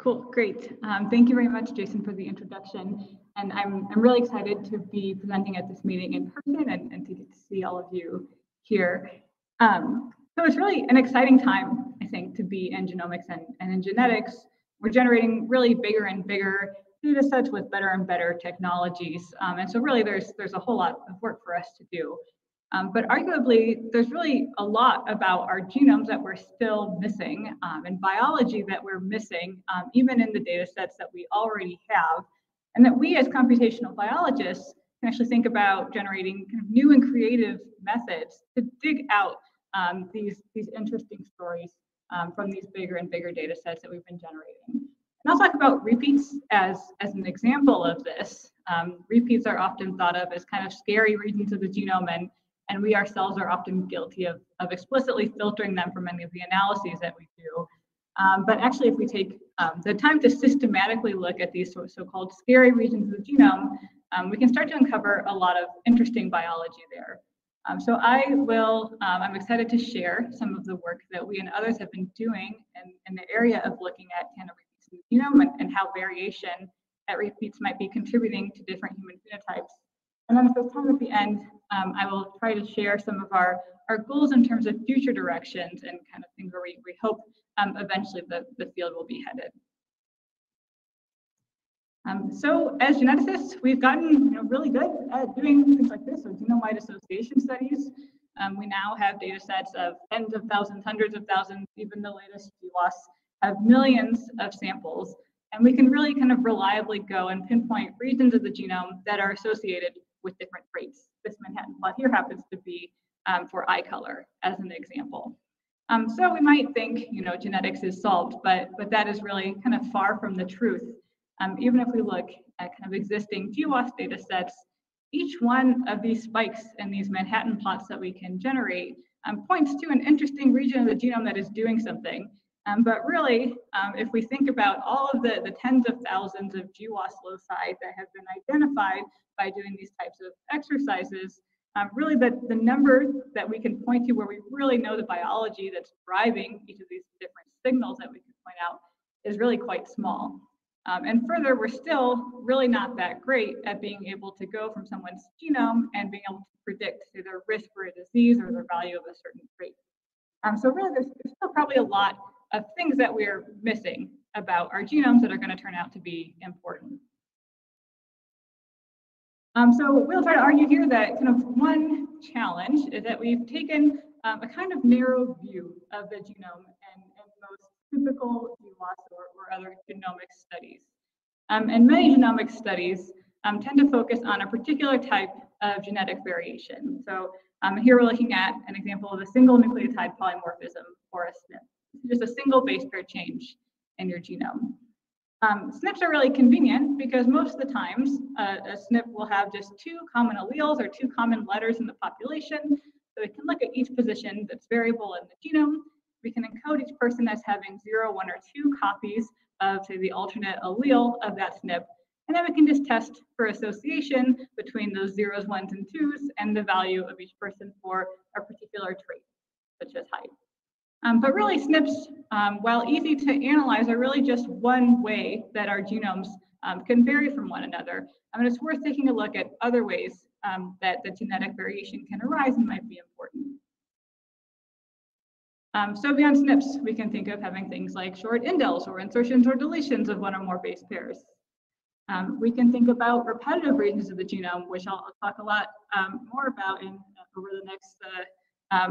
Cool, great. Thank you very much, Jason, for the introduction. And I'm really excited to be presenting at this meeting in person and to get to see all of you here. So it's really an exciting time, I think, to be in genomics and in genetics. We're generating really bigger and bigger data sets with better and better technologies. And so really there's a whole lot of work for us to do. But arguably, there's really a lot about our genomes that we're still missing and biology that we're missing, even in the data sets that we already have, and that we as computational biologists can actually think about generating kind of new and creative methods to dig out these interesting stories from these bigger and bigger data sets that we've been generating. And I'll talk about repeats as an example of this. Repeats are often thought of as kind of scary regions of the genome, and we ourselves are often guilty of explicitly filtering them from many of the analyses that we do. But actually, if we take the time to systematically look at these so-called scary regions of the genome, we can start to uncover a lot of interesting biology there. So I'm excited to share some of the work that we and others have been doing in the area of looking at tandem repeats in the genome and how variation at repeats might be contributing to different human phenotypes. And then if there's time at the end, I will try to share some of our goals in terms of future directions and kind of things where we hope eventually the field will be headed. So as geneticists, we've gotten really good at doing things like this, so genome-wide association studies. We now have data sets of tens of thousands, hundreds of thousands, even the latest GWAS have millions of samples. And we can really kind of reliably go and pinpoint regions of the genome that are associated with different traits. This Manhattan plot here happens to be for eye color as an example. So we might think, genetics is solved, but that is really kind of far from the truth. Even if we look at kind of existing GWAS data sets, each one of these spikes and these Manhattan plots that we can generate points to an interesting region of the genome that is doing something. But really, if we think about all of the tens of thousands of GWAS loci that have been identified by doing these types of exercises, really the number that we can point to where we really know the biology that's driving each of these different signals that we can point out is really quite small. And further, we're still really not that great at being able to go from someone's genome and being able to predict their risk for a disease or the value of a certain trait. So really, there's still probably a lot of things that we're missing about our genomes that are going to turn out to be important. So we'll try to argue here that kind of one challenge is that we've taken a kind of narrow view of the genome and most typical GWAS or other genomic studies. And many genomic studies tend to focus on a particular type of genetic variation. So here we're looking at an example of a single nucleotide polymorphism, or a SNP. Just a single base pair change in your genome. SNPs are really convenient because most of the times a SNP will have just two common alleles or two common letters in the population. So we can look at each position that's variable in the genome. We can encode each person as having 0, 1, or 2 copies of, say, the alternate allele of that SNP. And then we can just test for association between those 0s, 1s, and 2s and the value of each person for a particular trait, such as height. But really, SNPs, while easy to analyze, are really just one way that our genomes can vary from one another. It's worth taking a look at other ways that the genetic variation can arise and might be important. So beyond SNPs, we can think of having things like short indels or insertions or deletions of one or more base pairs. We can think about repetitive regions of the genome, which I'll talk a lot more about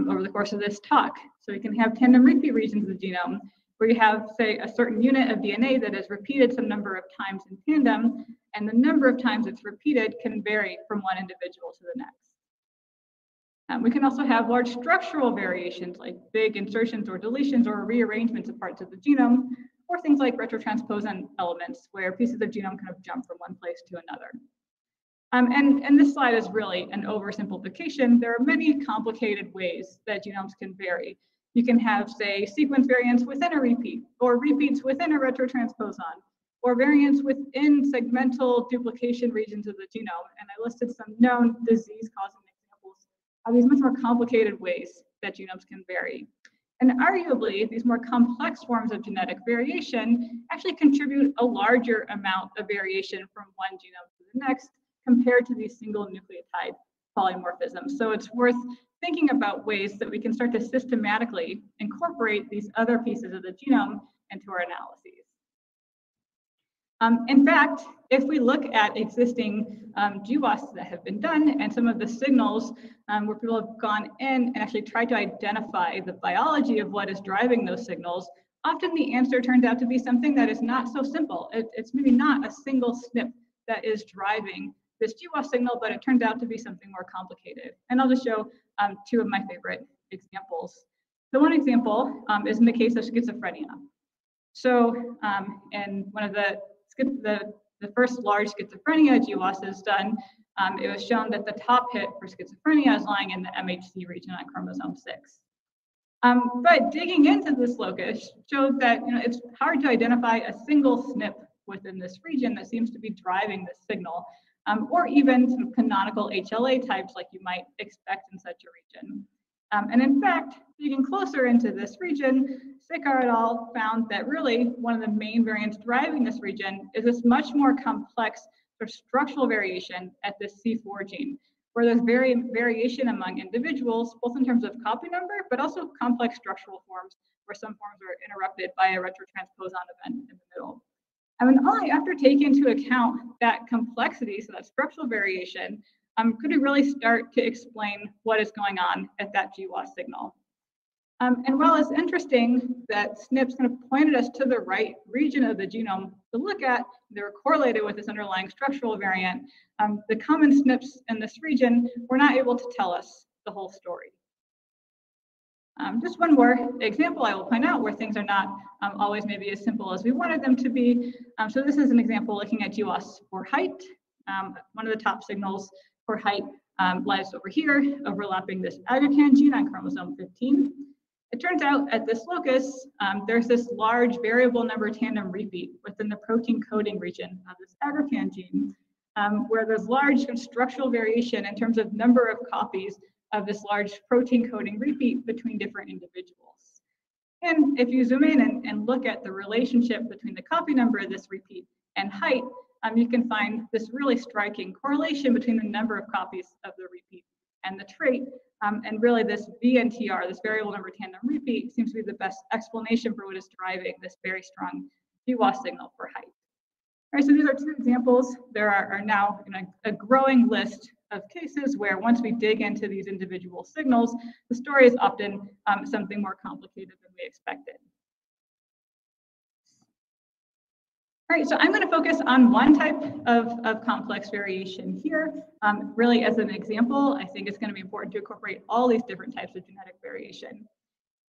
over the course of this talk. So we can have tandem repeat regions of the genome where you have, say, a certain unit of DNA that is repeated some number of times in tandem, and the number of times it's repeated can vary from one individual to the next. We can also have large structural variations like big insertions or deletions or rearrangements of parts of the genome, or things like retrotransposon elements where pieces of genome kind of jump from one place to another. And this slide is really an oversimplification. There are many complicated ways that genomes can vary. You can have, say, sequence variants within a repeat, or repeats within a retrotransposon, or variants within segmental duplication regions of the genome. And I listed some known disease-causing examples of these much more complicated ways that genomes can vary. And arguably, these more complex forms of genetic variation actually contribute a larger amount of variation from one genome to the next compared to these single nucleotide polymorphisms. So it's worth thinking about ways that we can start to systematically incorporate these other pieces of the genome into our analyses. In fact, if we look at existing GWAS that have been done and some of the signals where people have gone in and actually tried to identify the biology of what is driving those signals, often the answer turns out to be something that is not so simple. It's maybe not a single SNP that is driving this GWAS signal, but it turns out to be something more complicated. And I'll just show two of my favorite examples. So one example is in the case of schizophrenia. So in one of the first large schizophrenia GWAS is done, it was shown that the top hit for schizophrenia is lying in the MHC region on chromosome 6. But digging into this locus showed that it's hard to identify a single SNP within this region that seems to be driving this signal, or even some canonical HLA types like you might expect in such a region. And in fact, digging closer into this region, Sikar et al. Found that really one of the main variants driving this region is this much more complex sort of structural variation at this C4 gene, where there's variation among individuals, both in terms of copy number, but also complex structural forms, where some forms are interrupted by a retrotransposon event in the middle. And only after taking into account that complexity, so that structural variation, could we really start to explain what is going on at that GWAS signal. And while it's interesting that SNPs kind of pointed us to the right region of the genome to look at, they were correlated with this underlying structural variant, the common SNPs in this region were not able to tell us the whole story. Just one more example I will point out where things are not always maybe as simple as we wanted them to be. So this is an example looking at GWAS for height. One of the top signals for height lies over here, overlapping this aggrecan gene on chromosome 15. It turns out at this locus, there's this large variable number tandem repeat within the protein coding region of this aggrecan gene, where there's large structural variation in terms of number of copies of this large protein coding repeat between different individuals. And if you zoom in and look at the relationship between the copy number of this repeat and height, you can find this really striking correlation between the number of copies of the repeat and the trait. And really this VNTR, this variable number tandem repeat, seems to be the best explanation for what is driving this very strong GWAS signal for height. All right, so these are two examples. There are now a growing list of cases where once we dig into these individual signals, the story is often something more complicated than we expected. All right, so I'm going to focus on one type of complex variation here. Really, as an example, I think it's going to be important to incorporate all these different types of genetic variation.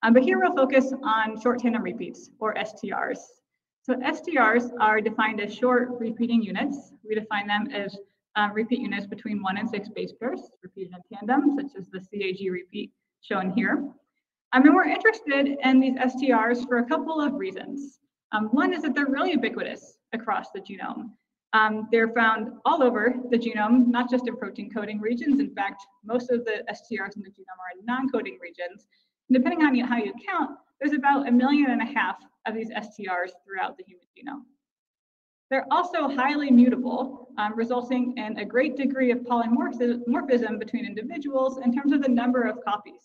But here we'll focus on short tandem repeats, or STRs. So STRs are defined as short repeating units. We define them as repeat units between 1 and 6 base pairs, repeated in tandem, such as the CAG repeat shown here. And we're interested in these STRs for a couple of reasons. One is that they're really ubiquitous across the genome. They're found all over the genome, not just in protein coding regions. In fact, most of the STRs in the genome are in non-coding regions. And depending on how you count, there's about 1.5 million of these STRs throughout the human genome. They're also highly mutable, resulting in a great degree of polymorphism between individuals in terms of the number of copies.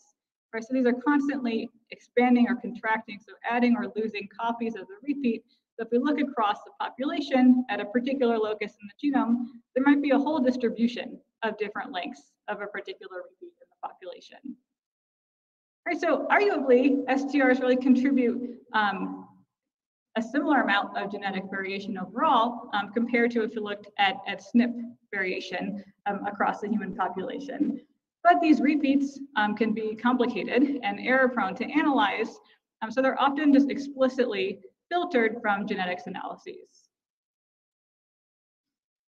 Right? So these are constantly expanding or contracting, so adding or losing copies of the repeat. So if we look across the population at a particular locus in the genome, there might be a whole distribution of different lengths of a particular repeat in the population. All right, so arguably, STRs really contribute a similar amount of genetic variation overall compared to if you looked at SNP variation across the human population. But these repeats can be complicated and error prone to analyze, so they're often just explicitly filtered from genetics analyses.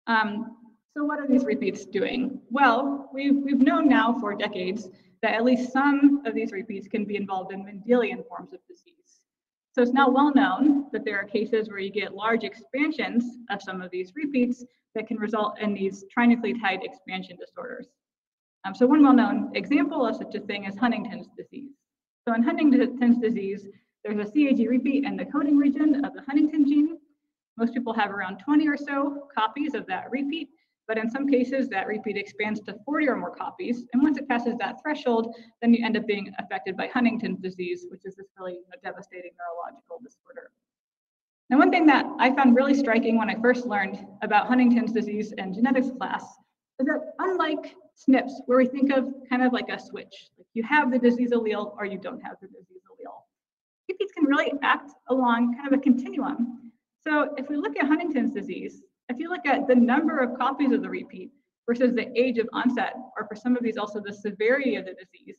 So what are these repeats doing? Well, we've known now for decades that at least some of these repeats can be involved in Mendelian forms of disease. So it's now well known that there are cases where you get large expansions of some of these repeats that can result in these trinucleotide expansion disorders. So one well-known example of such a thing is Huntington's disease. So in Huntington's disease, there's a CAG repeat in the coding region of the Huntington gene. Most people have around 20 or so copies of that repeat, but in some cases that repeat expands to 40 or more copies. And once it passes that threshold, then you end up being affected by Huntington's disease, which is this really devastating neurological disorder. Now, one thing that I found really striking when I first learned about Huntington's disease in genetics class is that unlike SNPs, where we think of kind of like a switch, like you have the disease allele or you don't have the disease allele, repeats can really act along kind of a continuum. So if we look at Huntington's disease, if you look at the number of copies of the repeat versus the age of onset, or for some of these also the severity of the disease,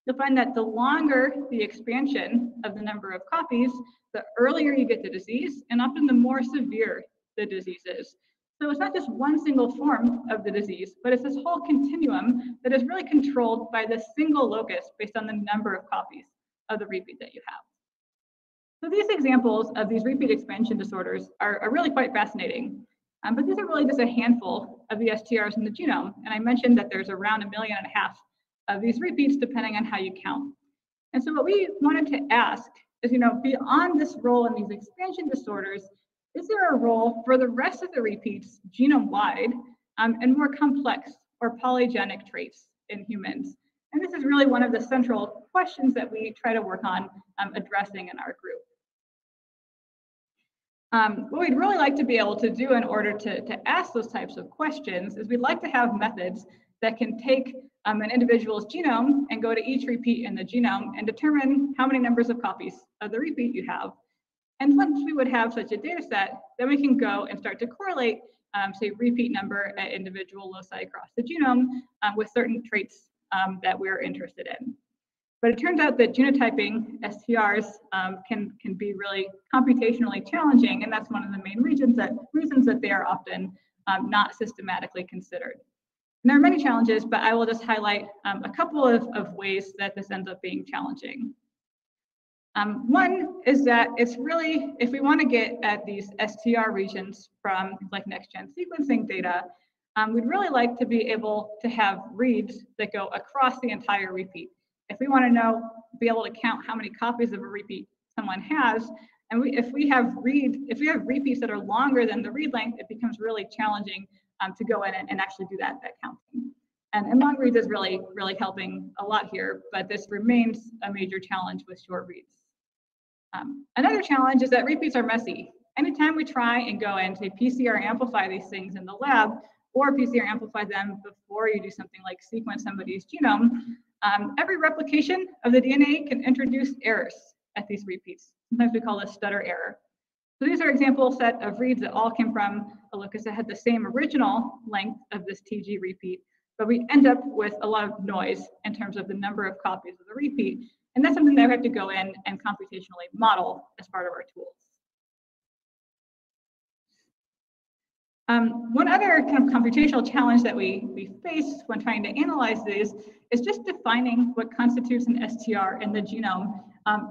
you'll find that the longer the expansion of the number of copies, the earlier you get the disease, and often the more severe the disease is. So it's not just one single form of the disease, but it's this whole continuum that is really controlled by this single locus based on the number of copies of the repeat that you have. So these examples of these repeat expansion disorders are really quite fascinating. But these are really just a handful of the STRs in the genome. And I mentioned that there's around 1.5 million of these repeats depending on how you count. And so what we wanted to ask is, beyond this role in these expansion disorders, is there a role for the rest of the repeats genome-wide and more complex or polygenic traits in humans? And this is really one of the central questions that we try to work on addressing in our group. What we'd really like to be able to do in order to ask those types of questions is we'd like to have methods that can take an individual's genome and go to each repeat in the genome and determine how many numbers of copies of the repeat you have. And once we would have such a data set, then we can go and start to correlate, say, repeat number at individual loci across the genome with certain traits that we're interested in. But it turns out that genotyping STRs can be really computationally challenging, and that's one of the main reasons that they are often not systematically considered. And there are many challenges, but I will just highlight a couple of ways that this ends up being challenging. One is that it's really, if we want to get at these STR regions from like next-gen sequencing data, we'd really like to be able to have reads that go across the entire repeat. If we want to be able to count how many copies of a repeat someone has, and if we have repeats that are longer than the read length, it becomes really challenging to go in and actually do that counting. And long reads is really helping a lot here, but this remains a major challenge with short reads. Another challenge is that repeats are messy. Anytime we try and go and say PCR amplify these things in the lab, or PCR amplify them before you do something like sequence somebody's genome, every replication of the DNA can introduce errors at these repeats. Sometimes we call this stutter error. So these are example set of reads that all came from a locus that had the same original length of this TG repeat, but we end up with a lot of noise in terms of the number of copies of the repeat. And that's something that we have to go in and computationally model as part of our tools. One other kind of computational challenge that we face when trying to analyze these is just defining what constitutes an STR in the genome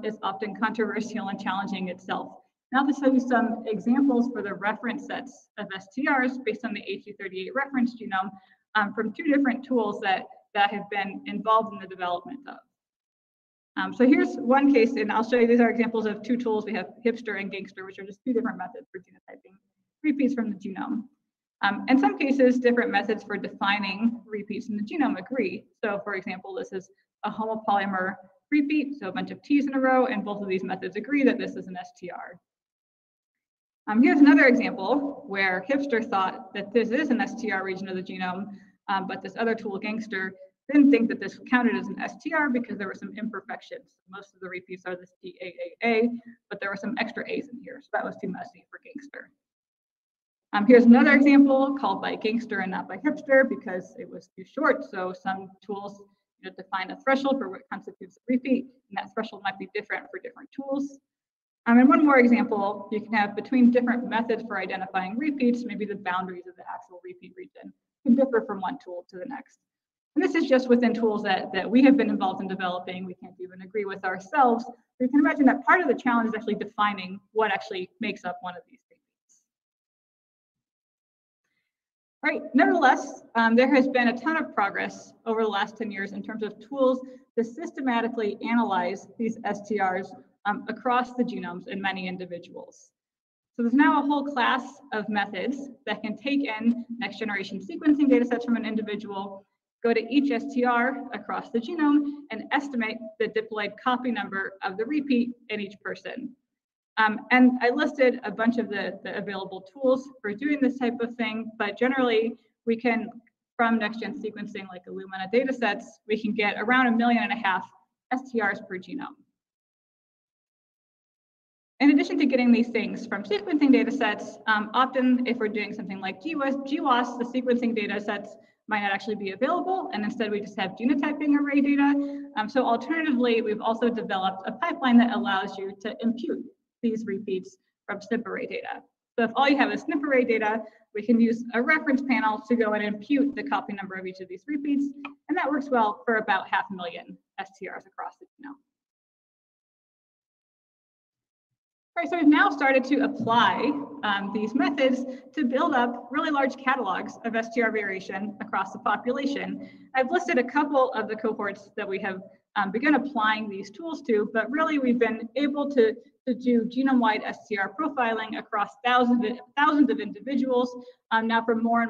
is often controversial and challenging itself. Now to show you some examples for the reference sets of STRs based on the H238 reference genome from two different tools that have been involved in the development of. So here's one case, and I'll show you, these are examples of two tools. We have Hipster and Gangster, which are just two different methods for genotyping repeats from the genome. In some cases, different methods for defining repeats in the genome agree. So for example, this is a homopolymer repeat, so a bunch of T's in a row, and both of these methods agree that this is an STR. Here's another example where Hipster thought that this is an STR region of the genome, but this other tool, Gangster, didn't think that this counted as an STR because there were some imperfections. Most of the repeats are this TAAA, but there were some extra A's in here, so that was too messy for Gangster. Here's another example called by Gangster and not by Hipster because it was too short. So some tools define a threshold for what constitutes a repeat, and that threshold might be different for different tools. And one more example, you can have between different methods for identifying repeats, maybe the boundaries of the actual repeat region can differ from one tool to the next. And this is just within tools that we have been involved in developing. We can't even agree with ourselves. So you can imagine that part of the challenge is actually defining what actually makes up one of these repeats. Right. Nevertheless, there has been a ton of progress over the last 10 years in terms of tools to systematically analyze these STRs across the genomes in many individuals. So there's now a whole class of methods that can take in next generation sequencing data sets from an individual, go to each STR across the genome, and estimate the diploid copy number of the repeat in each person. And I listed a bunch of the available tools for doing this type of thing, but generally we can, from next-gen sequencing like Illumina datasets, we can get around 1.5 million STRs per genome. In addition to getting these things from sequencing datasets, often if we're doing something like GWAS, the sequencing datasets might not actually be available, and instead we just have genotyping array data. So alternatively, we've also developed a pipeline that allows you to impute these repeats from SNP array data. So if all you have is SNP array data, we can use a reference panel to go and impute the copy number of each of these repeats, and that works well for about 500,000 STRs across the genome. All right, so we've now started to apply these methods to build up really large catalogs of STR variation across the population. I've listed a couple of the cohorts that we have begun applying these tools to, but really we've been able to do genome-wide STR profiling across thousands of individuals now for more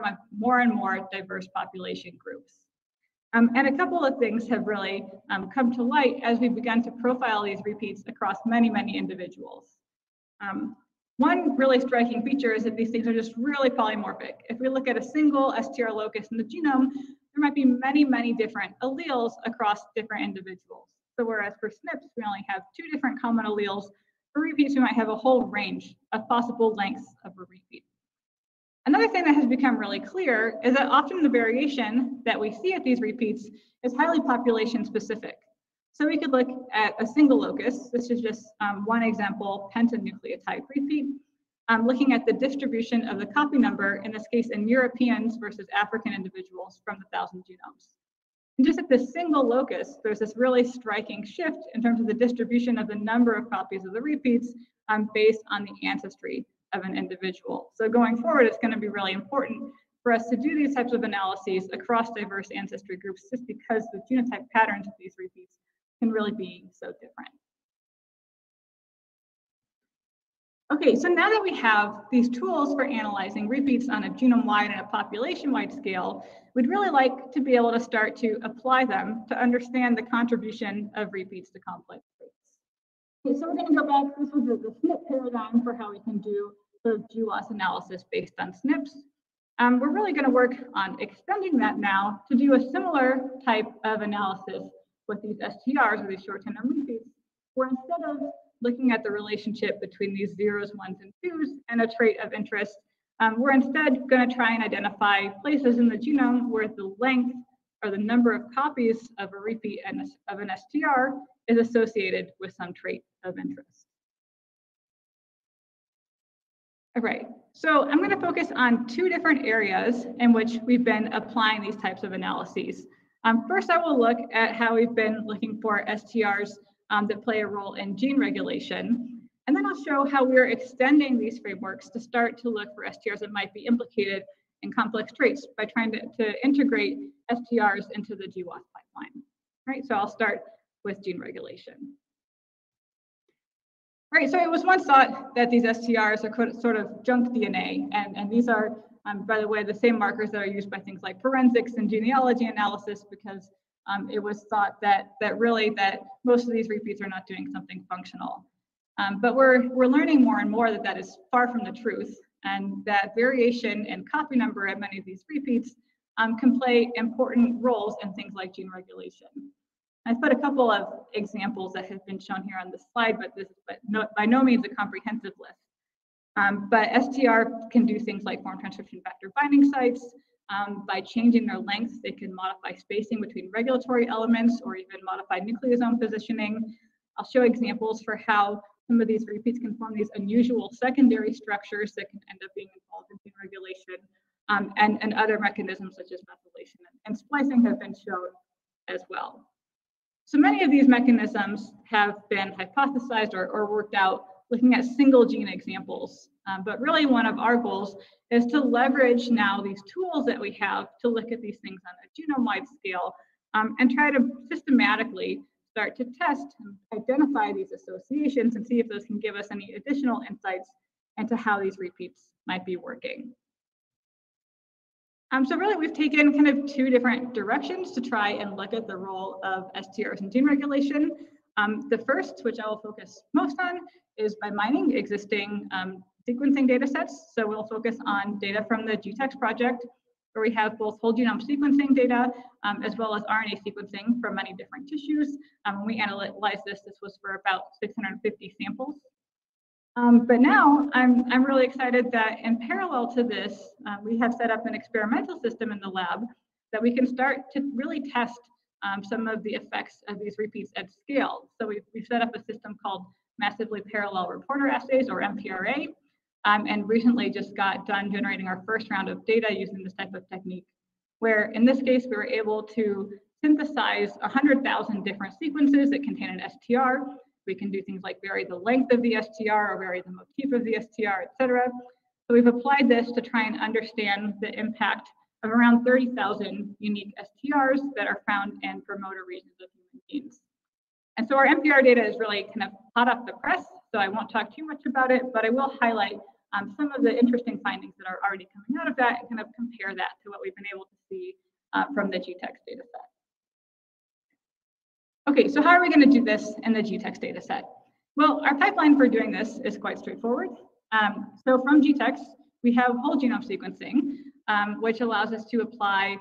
and more diverse population groups. And a couple of things have really come to light as we've begun to profile these repeats across many individuals. One really striking feature is that these things are just really polymorphic. If we look at a single STR locus in the genome, there might be many different alleles across different individuals. So whereas for SNPs, we only have 2 different common alleles, for repeats, we might have a whole range of possible lengths of a repeat. Another thing that has become really clear is that often the variation that we see at these repeats is highly population specific. So we could look at a single locus. This is just one example pentanucleotide repeat, looking at the distribution of the copy number, in this case in Europeans versus African individuals from the 1,000 genomes. And just at this single locus, there's this really striking shift in terms of the distribution of the number of copies of the repeats based on the ancestry of an individual. So going forward, it's going to be really important for us to do these types of analyses across diverse ancestry groups, just because the genotype patterns of these repeats can really be so different. Okay, so now that we have these tools for analyzing repeats on a genome-wide and a population-wide scale, we'd really like to be able to start to apply them to understand the contribution of repeats to complex traits. Okay, so we're going to go back. This was the SNP paradigm for how we can do the GWAS analysis based on SNPs. We're really going to work on extending that now to do a similar type of analysis with these STRs, or these short tandem repeats, where instead of looking at the relationship between these 0s, 1s, and 2s and a trait of interest, we're instead going to try and identify places in the genome where the length or the number of copies of a repeat of an STR is associated with some trait of interest. All right, so I'm going to focus on 2 different areas in which we've been applying these types of analyses. First, I will look at how we've been looking for STRs that play a role in gene regulation. And then I'll show how we're extending these frameworks to start to look for STRs that might be implicated in complex traits by trying to integrate STRs into the GWAS pipeline. All right, so I'll start with gene regulation. All right, so it was once thought that these STRs are sort of junk DNA, and these are, by the way, the same markers that are used by things like forensics and genealogy analysis, because it was thought that most of these repeats are not doing something functional. But we're learning more and more that is far from the truth, and that variation in copy number at many of these repeats can play important roles in things like gene regulation. I've put a couple of examples that have been shown here on this slide, but by no means a comprehensive list. But STR can do things like form transcription factor binding sites. By changing their lengths, they can modify spacing between regulatory elements or even modify nucleosome positioning. I'll show examples for how some of these repeats can form these unusual secondary structures that can end up being involved in gene regulation, and other mechanisms such as methylation and splicing have been shown as well. So many of these mechanisms have been hypothesized or worked out looking at single gene examples. But really one of our goals is to leverage now these tools that we have to look at these things on a genome-wide scale and try to systematically start to test and identify these associations and see if those can give us any additional insights into how these repeats might be working. So really we've taken kind of two different directions to try and look at the role of STRs in gene regulation. The first, which I will focus most on, is by mining existing sequencing data sets. So we'll focus on data from the GTEx project, where we have both whole genome sequencing data as well as RNA sequencing from many different tissues. When we analyzed this was for about 650 samples. But now I'm really excited that in parallel to this, we have set up an experimental system in the lab that we can start to really test some of the effects of these repeats at scale. So we've set up a system called massively parallel reporter assays, or MPRA, and recently just got done generating our first round of data using this type of technique, where in this case, we were able to synthesize 100,000 different sequences that contain an STR. We can do things like vary the length of the STR or vary the motif of the STR, et cetera. So we've applied this to try and understand the impact of around 30,000 unique STRs that are found in promoter regions of human genes. And so our MPR data is really kind of hot off the press, so I won't talk too much about it, but I will highlight some of the interesting findings that are already coming out of that and kind of compare that to what we've been able to see from the GTEx data set. Okay, so how are we going to do this in the GTEx data set? Well, our pipeline for doing this is quite straightforward. So from GTEx, we have whole genome sequencing, which allows us to apply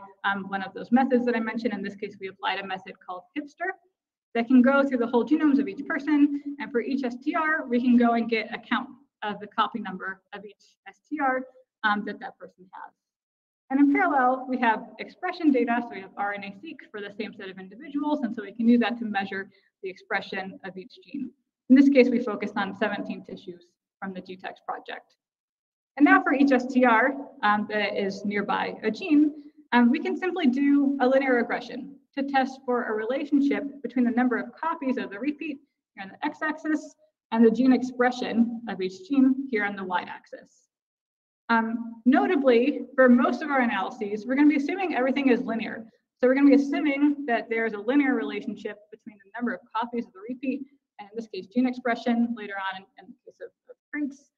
one of those methods that I mentioned. In this case, we applied a method called HipSter that can go through the whole genomes of each person. And for each STR, we can go and get a count of the copy number of each STR that person has. And in parallel, we have expression data. So we have RNA-seq for the same set of individuals. And so we can use that to measure the expression of each gene. In this case, we focused on 17 tissues from the GTEx project. And now for each STR that is nearby a gene, we can simply do a linear regression to test for a relationship between the number of copies of the repeat here on the x-axis and the gene expression of each gene here on the y-axis. Notably, for most of our analyses, we're going to be assuming everything is linear. So we're going to be assuming that there's a linear relationship between the number of copies of the repeat and in this case, gene expression later on in the case of traits.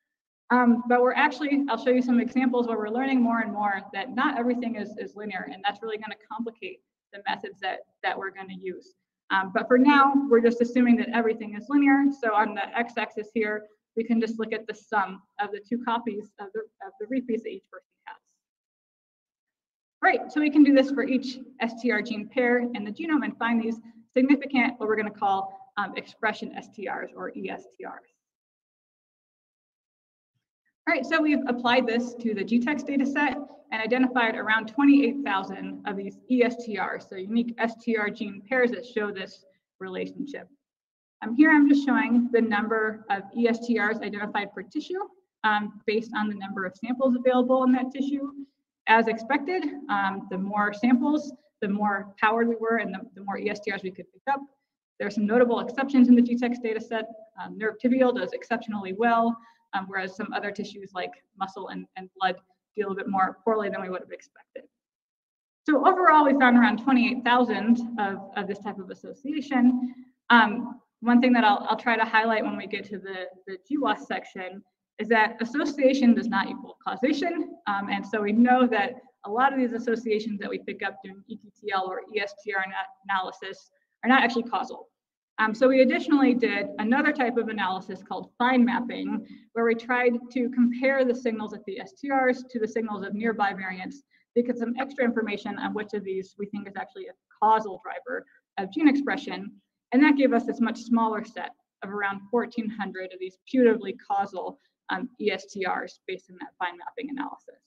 But we're actually, I'll show you some examples where we're learning more and more that not everything is linear, and that's really going to complicate the methods that we're going to use. But for now, we're just assuming that everything is linear. So on the x-axis here, we can just look at the sum of the two copies of the repeats that each person has. Right, so we can do this for each STR gene pair in the genome and find these significant, what we're going to call expression STRs or ESTRs. All right, so we've applied this to the GTEx data set and identified around 28,000 of these ESTRs, so unique STR gene pairs that show this relationship. Here I'm just showing the number of ESTRs identified per tissue based on the number of samples available in that tissue. As expected, the more samples, the more powered we were and the more ESTRs we could pick up. There are some notable exceptions in the GTEx data set. Nerve tibial does exceptionally well, whereas some other tissues like muscle and blood deal a bit more poorly than we would have expected. So overall, we found around 28,000 of this type of association. One thing that I'll try to highlight when we get to the GWAS section is that association does not equal causation. And so we know that a lot of these associations that we pick up doing ETTL or ESTR analysis are not actually causal. So we additionally did another type of analysis called fine mapping, where we tried to compare the signals at the STRs to the signals of nearby variants to get some extra information on which of these we think is actually a causal driver of gene expression. And that gave us this much smaller set of around 1,400 of these putatively causal ESTRs based on that fine mapping analysis.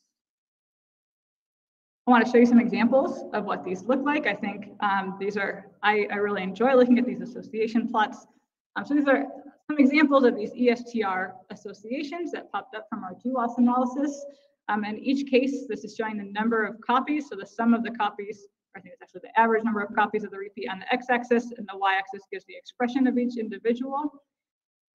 I want to show you some examples of what these look like. I think I really enjoy looking at these association plots. So these are some examples of these ESTR associations that popped up from our GWAS analysis. In each case, this is showing the number of copies. So the sum of the copies, I think it's actually the average number of copies of the repeat on the x-axis, and the y-axis gives the expression of each individual.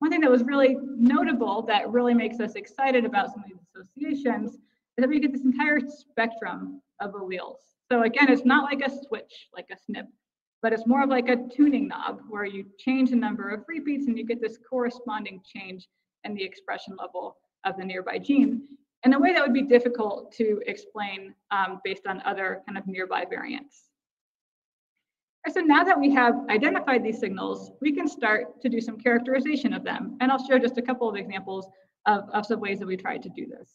one thing that was really notable that really makes us excited about some of these associations is that we get this entire spectrum of alleles. So again, it's not like a switch, like a SNP, but it's more of like a tuning knob where you change the number of repeats and you get this corresponding change in the expression level of the nearby gene in a way that would be difficult to explain based on other kind of nearby variants. So now that we have identified these signals, we can start to do some characterization of them. And I'll show just a couple of examples of some ways that we tried to do this.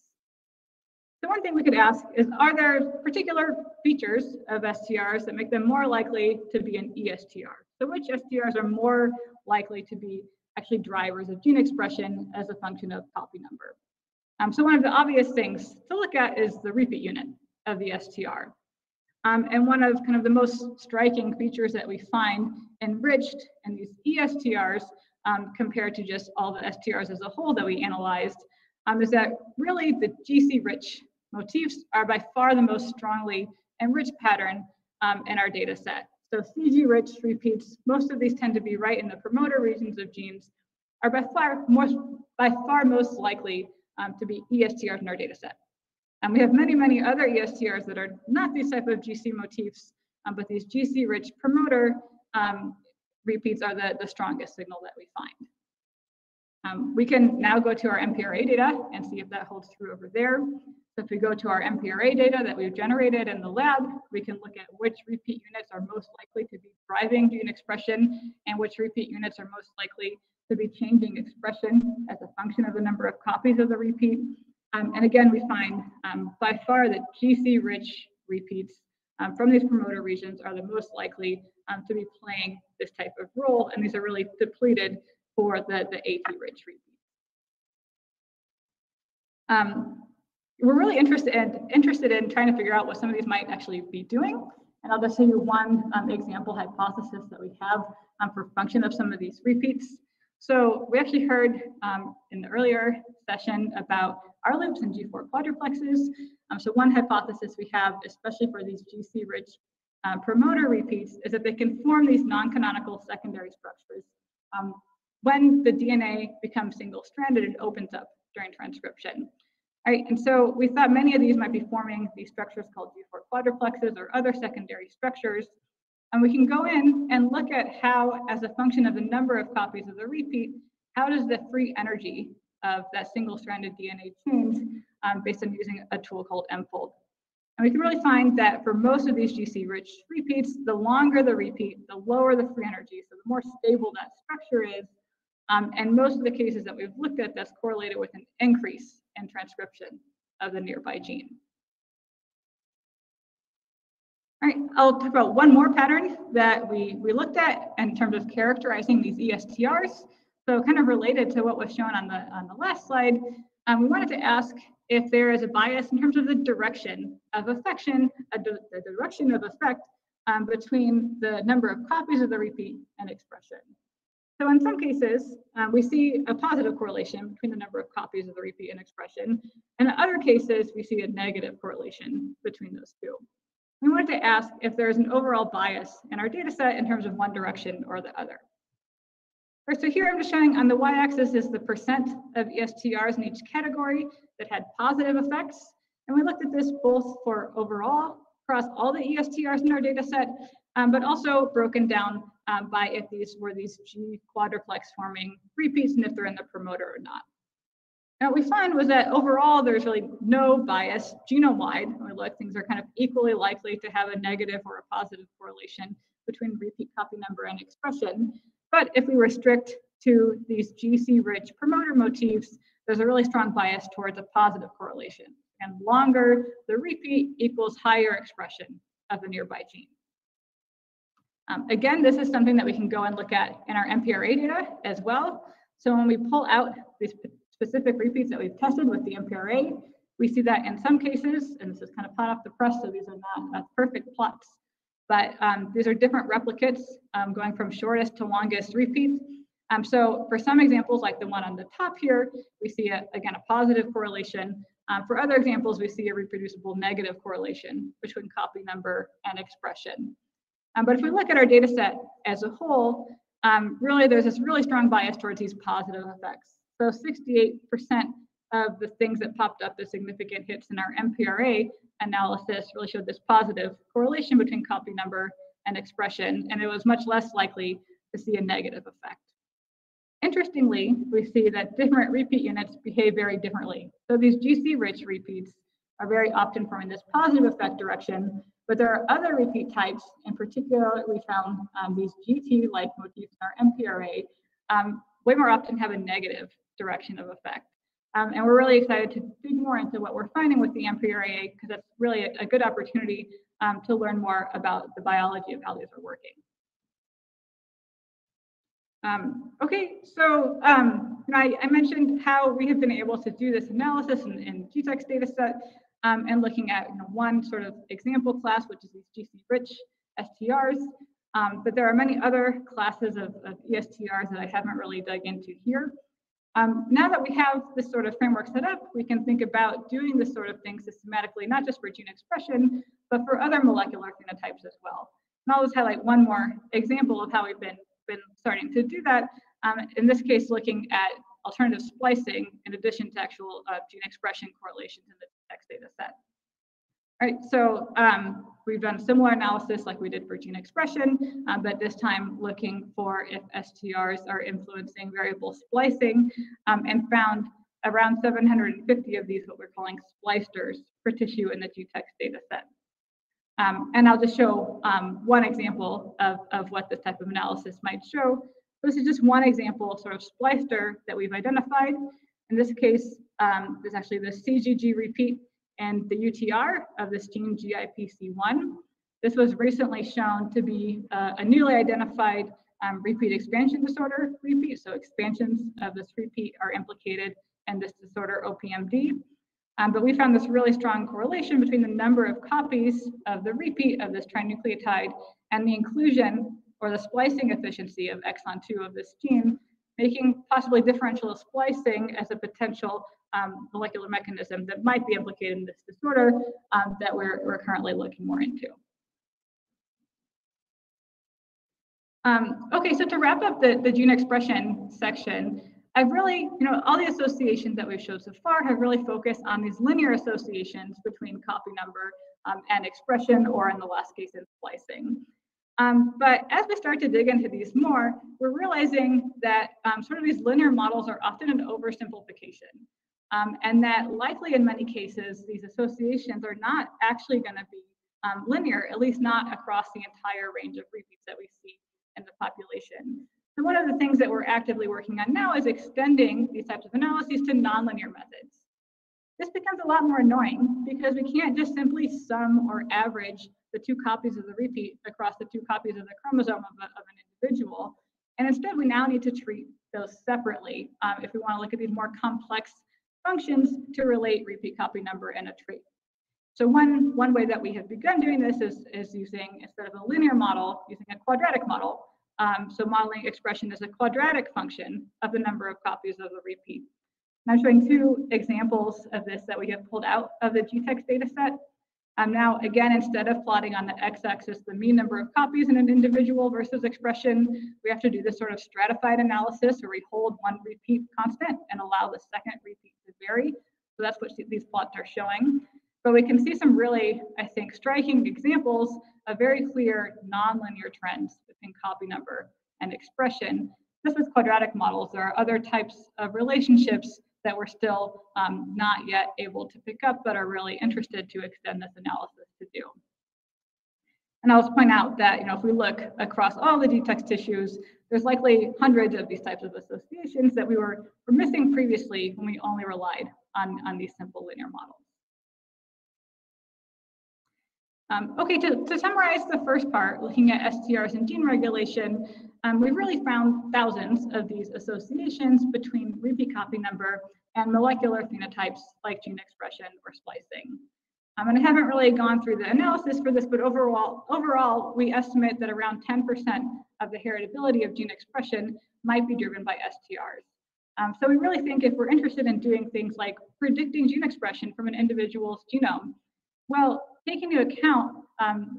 So one thing we could ask is, are there particular features of STRs that make them more likely to be an ESTR? So which STRs are more likely to be actually drivers of gene expression as a function of copy number? So one of the obvious things to look at is the repeat unit of the STR. And one of kind of the most striking features that we find enriched in these ESTRs compared to just all the STRs as a whole that we analyzed is that really the GC-rich motifs are by far the most strongly enriched pattern in our data set. So CG-rich repeats, most of these tend to be right in the promoter regions of genes, are by far most likely to be ESTRs in our data set. And we have many, many other ESTRs that are not these type of GC motifs, but these GC-rich promoter repeats are the strongest signal that we find. We can now go to our MPRA data and see if that holds true over there. So if we go to our MPRA data that we've generated in the lab, we can look at which repeat units are most likely to be driving gene expression and which repeat units are most likely to be changing expression as a function of the number of copies of the repeat. And again, we find by far that GC-rich repeats from these promoter regions are the most likely to be playing this type of role, and these are really depleted for the AT-rich repeats. We're really interested in trying to figure out what some of these might actually be doing, and I'll just show you one example hypothesis that we have for function of some of these repeats. So we actually heard in the earlier session about R loops and G4 quadruplexes. So one hypothesis we have, especially for these GC-rich promoter repeats, is that they can form these non-canonical secondary structures. When the DNA becomes single-stranded, it opens up during transcription. All right, and so we thought many of these might be forming these structures called G4 quadruplexes or other secondary structures. And we can go in and look at how, as a function of the number of copies of the repeat, how does the free energy of that single-stranded DNA change based on using a tool called mFold. And we can really find that for most of these GC-rich repeats, the longer the repeat, the lower the free energy, so the more stable that structure is. And most of the cases that we've looked at, that's correlated with an increase in transcription of the nearby gene. All right, I'll talk about one more pattern that we looked at in terms of characterizing these ESTRs. So kind of related to what was shown on the last slide, we wanted to ask if there is a bias in terms of the direction of affection, the direction of effect between the number of copies of the repeat and expression. So in some cases, we see a positive correlation between the number of copies of the repeat and expression. And in other cases, we see a negative correlation between those two. We wanted to ask if there is an overall bias in our data set in terms of one direction or the other. All right, so here I'm just showing on the y-axis is the percent of ESTRs in each category that had positive effects. And we looked at this both for overall across all the ESTRs in our data set, but also broken down by if these were these G quadruplex forming repeats and if they're in the promoter or not. And what we found was that overall, there's really no bias genome-wide. When we look, things are kind of equally likely to have a negative or a positive correlation between repeat copy number and expression. But if we restrict to these GC-rich promoter motifs, there's a really strong bias towards a positive correlation. And longer the repeat equals higher expression of the nearby gene. Again, this is something that we can go and look at in our MPRA data as well. So when we pull out these specific repeats that we've tested with the MPRA, we see that in some cases, and this is kind of hot off the press, so these are not perfect plots, but these are different replicates going from shortest to longest repeats. So for some examples, like the one on the top here, we see, again, a positive correlation. For other examples, we see a reproducible negative correlation between copy number and expression. But if we look at our data set as a whole, really there's this really strong bias towards these positive effects. So 68% of the things that popped up as significant hits in our MPRA analysis really showed this positive correlation between copy number and expression, and it was much less likely to see a negative effect. Interestingly, we see that different repeat units behave very differently. So these GC-rich repeats are very often forming this positive effect direction, but there are other repeat types. In particular, we found these GT-like motifs in our MPRA way more often have a negative direction of effect. And we're really excited to dig more into what we're finding with the MPRA, because that's really a good opportunity to learn more about the biology of how these are working. Okay, so I mentioned how we have been able to do this analysis in GTEx data set and looking at one sort of example class, which is these GC-rich STRs. But there are many other classes of ESTRs that I haven't really dug into here. Now that we have this sort of framework set up, we can think about doing this sort of thing systematically, not just for gene expression, but for other molecular phenotypes as well. And I'll just highlight one more example of how we've been starting to do that. In this case, looking at alternative splicing in addition to actual gene expression correlations in the text data set. All right, so we've done similar analysis like we did for gene expression, but this time looking for if STRs are influencing variable splicing, and found around 750 of these, what we're calling splicers per tissue in the GTEx data set. And I'll just show one example of what this type of analysis might show. This is just one example of sort of splicer that we've identified. In this case, there's actually the CGG repeat and the UTR of this gene GIPC1. This was recently shown to be a newly identified repeat expansion disorder repeat. So expansions of this repeat are implicated in this disorder OPMD. But we found this really strong correlation between the number of copies of the repeat of this trinucleotide and the inclusion or the splicing efficiency of exon 2 of this gene, making possibly differential splicing as a potential molecular mechanism that might be implicated in this disorder that we're currently looking more into. Okay, so to wrap up the gene expression section, I've really, all the associations that we've showed so far have really focused on these linear associations between copy number and expression, or in the last case, in splicing. But as we start to dig into these more, we're realizing that sort of these linear models are often an oversimplification. And that likely in many cases, these associations are not actually going to be linear, at least not across the entire range of repeats that we see in the population. So one of the things that we're actively working on now is extending these types of analyses to nonlinear methods. This becomes a lot more annoying because we can't just simply sum or average the two copies of the repeat across the two copies of the chromosome of an individual. And instead, we now need to treat those separately if we want to look at these more complex functions to relate repeat copy number and a trait. So one way that we have begun doing this is using, instead of a linear model, using a quadratic model. So modeling expression as a quadratic function of the number of copies of the repeat. And I'm showing two examples of this that we have pulled out of the GTEx data set. Now, again, instead of plotting on the x-axis the mean number of copies in an individual versus expression, we have to do this sort of stratified analysis where we hold one repeat constant and allow the second repeat to vary. So that's what these plots are showing. But we can see some really, I think, striking examples of very clear nonlinear trends between copy number and expression. This is quadratic models. There are other types of relationships that we're still not yet able to pick up, but are really interested to extend this analysis to do. And I'll just point out that if we look across all the GTEx tissues, there's likely hundreds of these types of associations that we were missing previously when we only relied on these simple linear models. Okay, to summarize the first part, looking at STRs and gene regulation, we've really found thousands of these associations between repeat copy number and molecular phenotypes like gene expression or splicing. And I haven't really gone through the analysis for this, but overall, we estimate that around 10% of the heritability of gene expression might be driven by STRs. So we really think if we're interested in doing things like predicting gene expression from an individual's genome, well, taking into account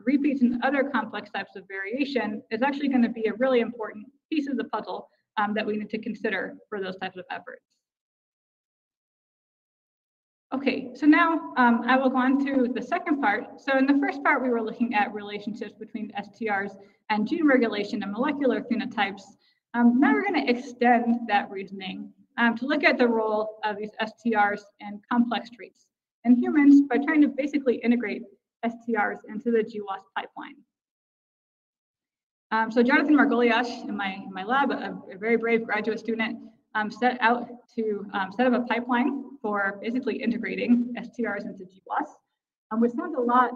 repeats and other complex types of variation is actually going to be a really important piece of the puzzle that we need to consider for those types of efforts. Okay, so now I will go on to the second part. So in the first part, we were looking at relationships between STRs and gene regulation and molecular phenotypes. Now we're going to extend that reasoning to look at the role of these STRs and complex traits in humans by trying to basically integrate STRs into the GWAS pipeline. So Jonathan Margoliash in my lab, a very brave graduate student, set out to set up a pipeline for basically integrating STRs into GWAS, which sounds a lot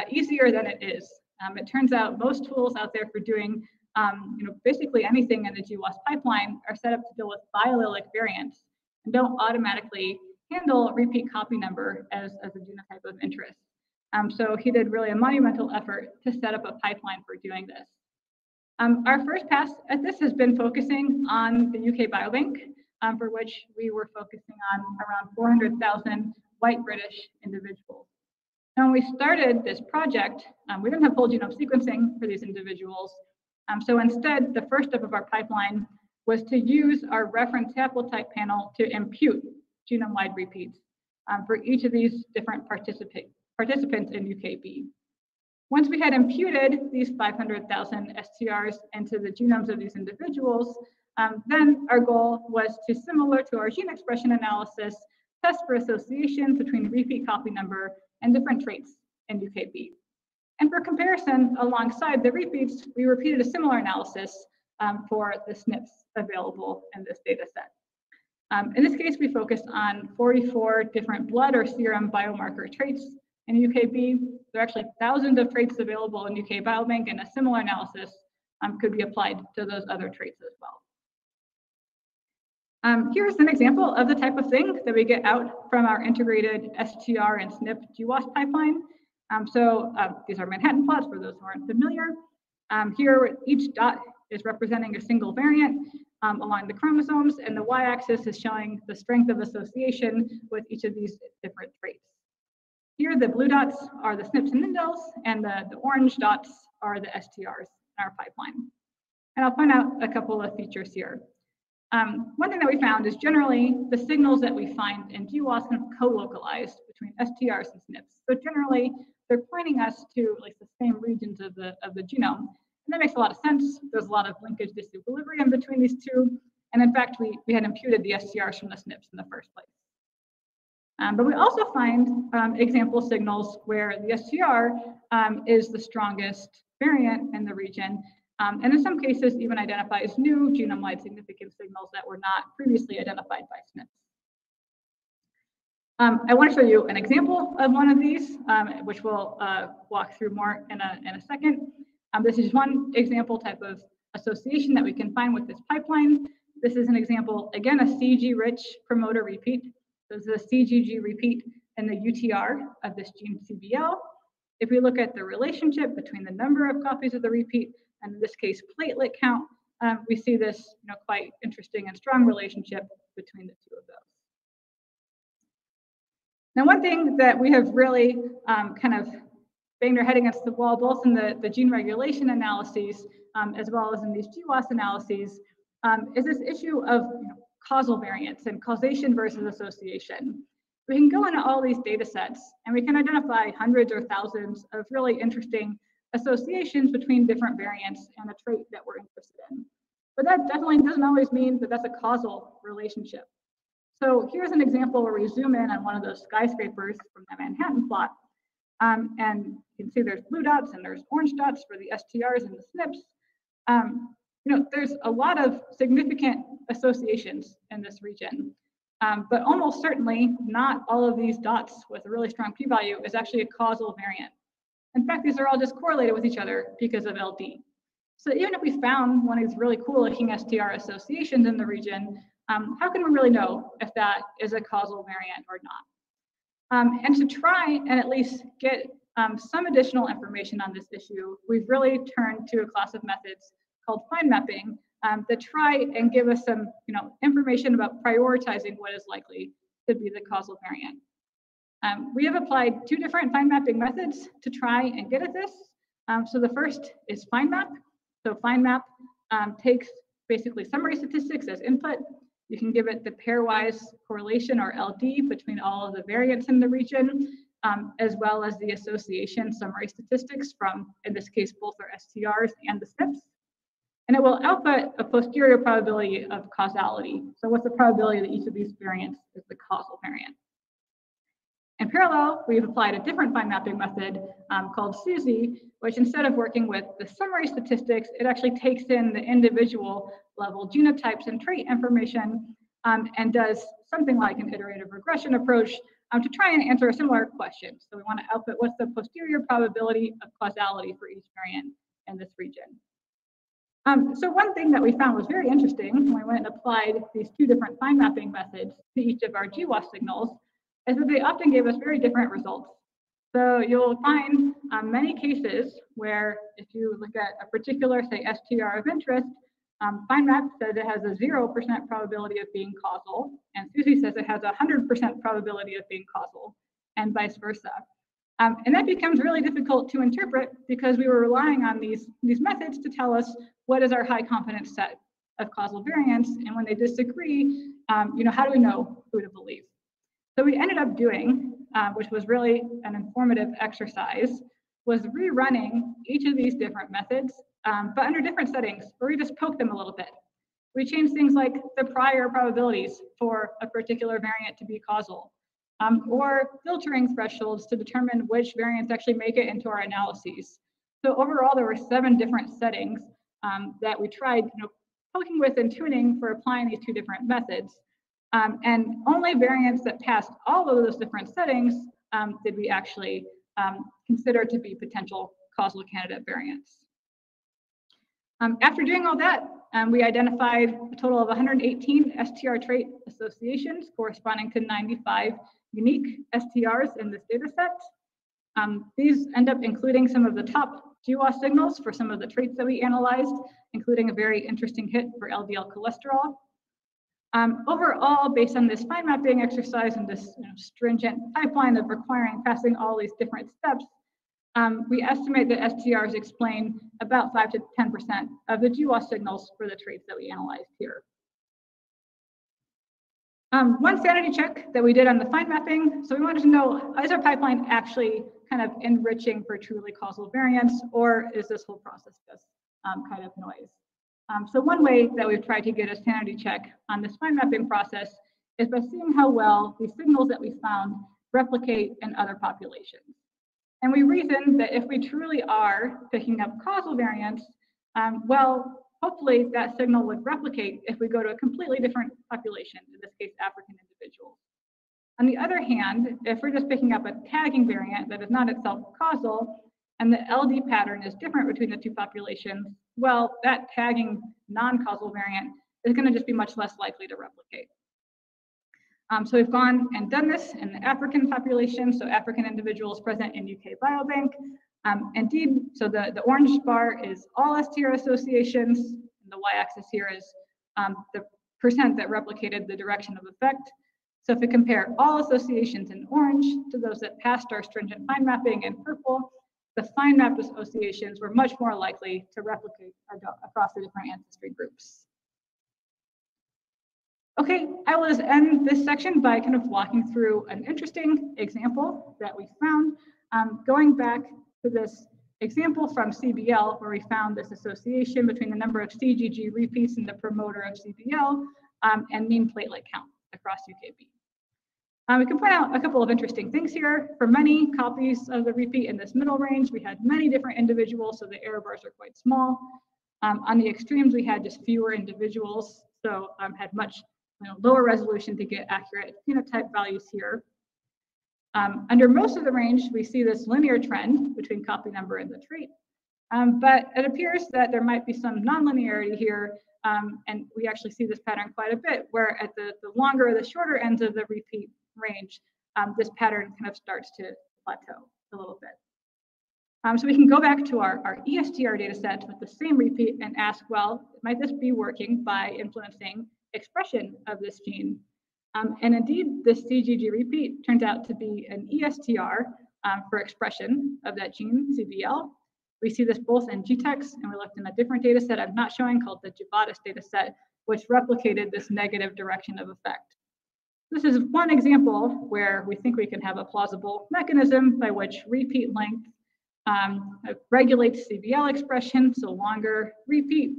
easier than it is. It turns out most tools out there for doing basically anything in the GWAS pipeline are set up to deal with biallelic variants and don't automatically handle repeat copy number as a genotype of interest. So he did really a monumental effort to set up a pipeline for doing this. Our first pass at this has been focusing on the UK Biobank, for which we were focusing on around 400,000 white British individuals. Now, when we started this project, we didn't have whole genome sequencing for these individuals. So instead, the first step of our pipeline was to use our reference haplotype panel to impute genome-wide repeats for each of these different participants in UKB. Once we had imputed these 500,000 STRs into the genomes of these individuals, then our goal was to, similar to our gene expression analysis, test for associations between repeat copy number and different traits in UKB. And for comparison, alongside the repeats, we repeated a similar analysis for the SNPs available in this data set. In this case, we focused on 44 different blood or serum biomarker traits in UKB. There are actually thousands of traits available in UK Biobank, and a similar analysis could be applied to those other traits as well. Here's an example of the type of thing that we get out from our integrated STR and SNP GWAS pipeline. These are Manhattan plots for those who aren't familiar. Here, each dot is representing a single variant along the chromosomes, and the y-axis is showing the strength of association with each of these different traits. Here, the blue dots are the SNPs and indels, and the orange dots are the STRs in our pipeline. And I'll point out a couple of features here. One thing that we found is generally the signals that we find in GWAS kind of co-localized between STRs and SNPs. So generally, they're pointing us to like the same regions of the genome. And that makes a lot of sense. There's a lot of linkage disequilibrium between these two. And in fact, we had imputed the STRs from the SNPs in the first place. But we also find example signals where the STR is the strongest variant in the region, and in some cases even identifies new genome-wide significant signals that were not previously identified by SNPs. I want to show you an example of one of these, which we'll walk through more in a second. This is one example type of association that we can find with this pipeline. This is an example, again, a CG-rich promoter repeat. This is a CGG repeat in the UTR of this gene CBL. If we look at the relationship between the number of copies of the repeat and in this case platelet count, we see this quite interesting and strong relationship between the two of those. Now, one thing that we have really kind of banged our head against the wall, both in the gene regulation analyses as well as in these GWAS analyses, is this issue of causal variance and causation versus association. We can go into all these data sets and we can identify hundreds or thousands of really interesting associations between different variants and a trait that we're interested in. But that definitely doesn't always mean that that's a causal relationship. So here's an example where we zoom in on one of those skyscrapers from the Manhattan plot. And you can see there's blue dots and there's orange dots for the STRs and the SNPs. There's a lot of significant associations in this region, but almost certainly not all of these dots with a really strong p-value is actually a causal variant. In fact, these are all just correlated with each other because of LD. So even if we found one of these really cool looking STR associations in the region, how can we really know if that is a causal variant or not? And to try and at least get some additional information on this issue, we've really turned to a class of methods called find mapping that try and give us some information about prioritizing what is likely to be the causal variant. We have applied two different find mapping methods to try and get at this. So the first is find map. So find map takes basically summary statistics as input. You can give it the pairwise correlation, or LD, between all of the variants in the region, as well as the association summary statistics from, in this case, both our STRs and the SNPs. And it will output a posterior probability of causality. So what's the probability that each of these variants is the causal variant? In parallel, we've applied a different fine mapping method called SUSY, which instead of working with the summary statistics, it actually takes in the individual level genotypes and trait information and does something like an iterative regression approach to try and answer a similar question. So we want to output what's the posterior probability of causality for each variant in this region. So one thing that we found was very interesting when we went and applied these two different fine mapping methods to each of our GWAS signals is that they often gave us very different results. So you'll find many cases where if you look at a particular, say, STR of interest, FineMap says it has a 0% probability of being causal, and SUSY says it has a 100% probability of being causal, and vice versa. And that becomes really difficult to interpret because we were relying on these methods to tell us what is our high confidence set of causal variants, and when they disagree, how do we know who to believe? So we ended up doing, which was really an informative exercise, was rerunning each of these different methods, but under different settings, where we just poked them a little bit. We changed things like the prior probabilities for a particular variant to be causal, or filtering thresholds to determine which variants actually make it into our analyses. So overall, there were 7 different settings that we tried poking with and tuning for applying these 2 different methods. And only variants that passed all of those different settings did we actually consider to be potential causal candidate variants. After doing all that, we identified a total of 118 STR trait associations corresponding to 95 unique STRs in this data set. These end up including some of the top GWAS signals for some of the traits that we analyzed, including a very interesting hit for LDL cholesterol. Overall, based on this fine mapping exercise and this stringent pipeline of requiring passing all these different steps, we estimate that STRs explain about 5 to 10% of the GWAS signals for the traits that we analyzed here. One sanity check that we did on the fine mapping, so we wanted to know, is our pipeline actually kind of enriching for truly causal variants, or is this whole process just kind of noise? So one way that we've tried to get a sanity check on this fine mapping process is by seeing how well the signals that we found replicate in other populations. And we reasoned that if we truly are picking up causal variants, well, hopefully that signal would replicate if we go to a completely different population, in this case, African individuals. On the other hand, if we're just picking up a tagging variant that is not itself causal, and the LD pattern is different between the 2 populations, well, that tagging non-causal variant is going to just be much less likely to replicate. So we've gone and done this in the African population, so African individuals present in UK Biobank. Indeed, so the orange bar is all STR associations, and the y-axis here is the percent that replicated the direction of effect. So if we compare all associations in orange to those that passed our stringent fine mapping in purple, the fine mapped associations were much more likely to replicate across the different ancestry groups. Okay, I will just end this section by kind of walking through an interesting example that we found, going back to this example from CBL, where we found this association between the number of CGG repeats in the promoter of CBL and mean platelet count across UKB. We can point out a couple of interesting things here. For many copies of the repeat in this middle range, we had many different individuals, so the error bars are quite small. On the extremes, we had just fewer individuals, so had much lower resolution to get accurate phenotype values here. Under most of the range, we see this linear trend between copy number and the trait, but it appears that there might be some nonlinearity here, and we actually see this pattern quite a bit, where at the longer or the shorter ends of the repeat range, this pattern kind of starts to plateau a little bit. So we can go back to our ESTR data set with the same repeat and ask, well, might this be working by influencing expression of this gene? And indeed, this CGG repeat turns out to be an ESTR for expression of that gene, CBL. We see this both in GTEx, and we looked in a different data set I'm not showing called the Jubatis data set, which replicated this negative direction of effect. This is one example where we think we can have a plausible mechanism by which repeat length regulates CBL expression, so longer repeat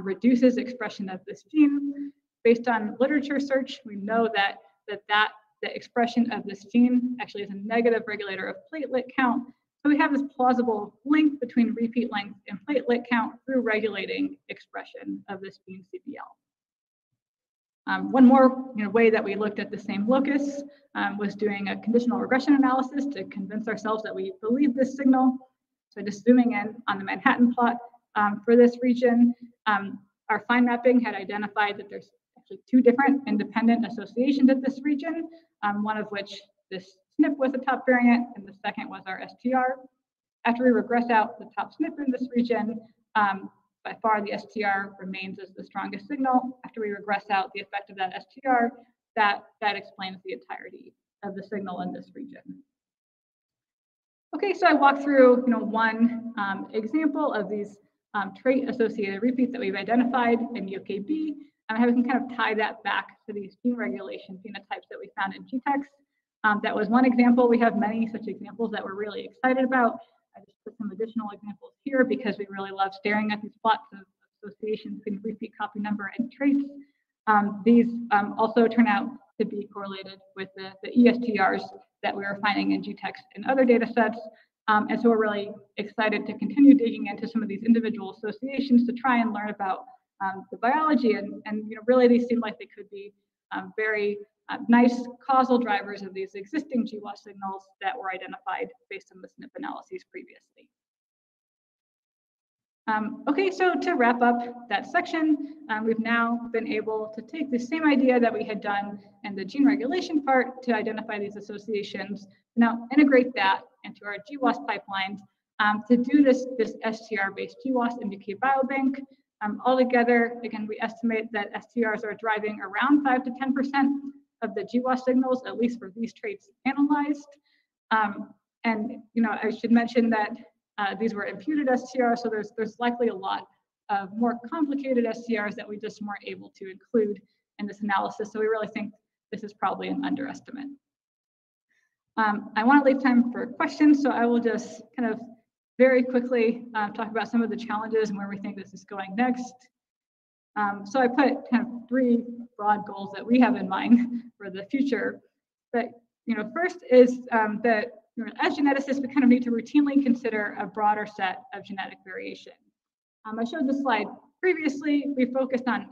reduces expression of this gene. Based on literature search, we know that the expression of this gene actually is a negative regulator of platelet count. So we have this plausible link between repeat length and platelet count through regulating expression of this gene CBL. One more way that we looked at the same locus was doing a conditional regression analysis to convince ourselves that we believe this signal. So just zooming in on the Manhattan plot for this region, our fine mapping had identified that there's actually two different independent associations at this region, one of which this SNP was the top variant, and the second was our STR. After we regress out the top SNP in this region, by far the STR remains as the strongest signal. After we regress out the effect of that STR, that explains the entirety of the signal in this region. Okay, so I walked through one example of these trait-associated repeats that we've identified in UKB, and how we can kind of tie that back to these gene regulation phenotypes that we found in GTEx. That was one example. We have many such examples that we're really excited about. I just put some additional examples here because we really love staring at these plots of associations between repeat copy number and traits. These also turn out to be correlated with the ESTRs that we were finding in GTEx and other data sets. And so we're really excited to continue digging into some of these individual associations to try and learn about the biology. And really these seem like they could be very nice causal drivers of these existing GWAS signals that were identified based on the SNP analyses previously. Okay, so to wrap up that section, we've now been able to take the same idea that we had done in the gene regulation part to identify these associations, now integrate that into our GWAS pipelines to do this STR-based GWAS in UK Biobank. Altogether, again, we estimate that STRs are driving around 5 to 10% of the GWAS signals, at least for these traits analyzed. And I should mention that these were imputed STRs, so there's likely a lot of more complicated STRs that we just weren't able to include in this analysis. So we really think this is probably an underestimate. I want to leave time for questions, so I will just kind of very quickly talk about some of the challenges and where we think this is going next. So I put kind of 3 broad goals that we have in mind for the future. But first is that as geneticists, we kind of need to routinely consider a broader set of genetic variation. I showed this slide previously. We focused on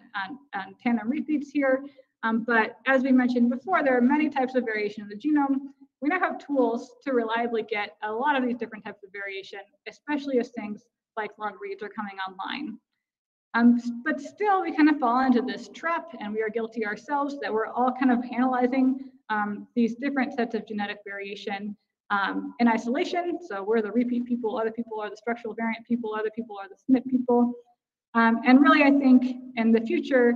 tandem repeats here, but as we mentioned before, there are many types of variation in the genome. We now have tools to reliably get a lot of these different types of variation, especially as things like long reads are coming online. But still, we kind of fall into this trap, and we are guilty ourselves, that we're all kind of analyzing these different sets of genetic variation in isolation. So we're the repeat people, other people are the structural variant people, other people are the SNP people. And really, I think in the future,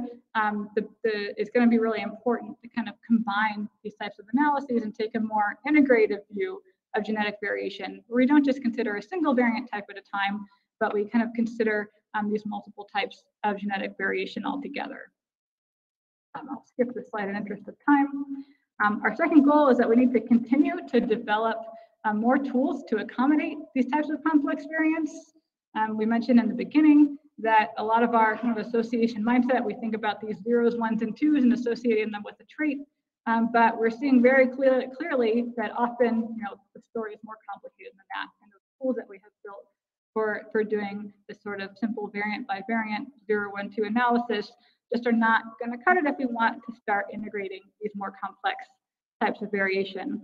it's going to be really important to kind of combine these types of analyses and take a more integrative view of genetic variation, where we don't just consider a single variant type at a time, but we kind of consider these multiple types of genetic variation altogether. I'll skip this slide in interest of time. Our second goal is that we need to continue to develop more tools to accommodate these types of complex variants. We mentioned in the beginning that a lot of our kind of association mindset, we think about these 0s, 1s, and 2s and associating them with a trait. But we're seeing very clearly that often, the story is more complicated than that. And the tools that we have built for doing this sort of simple variant by variant 0, 1, 2 analysis just are not going to cut it if we want to start integrating these more complex types of variation,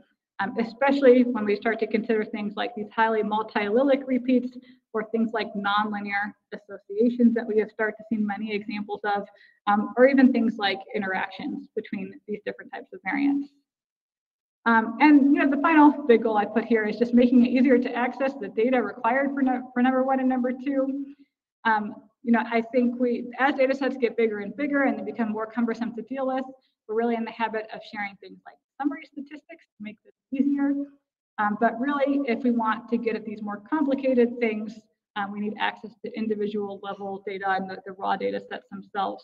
especially when we start to consider things like these highly multi-allelic repeats or things like nonlinear associations that we have started to see many examples of, or even things like interactions between these different types of variants. And the final big goal I put here is just making it easier to access the data required for number 1 and number 2. I think as data sets get bigger and bigger and they become more cumbersome to deal with, we're really in the habit of sharing things like summary statistics to make this easier. But really, if we want to get at these more complicated things, We need access to individual level data and the raw data sets themselves.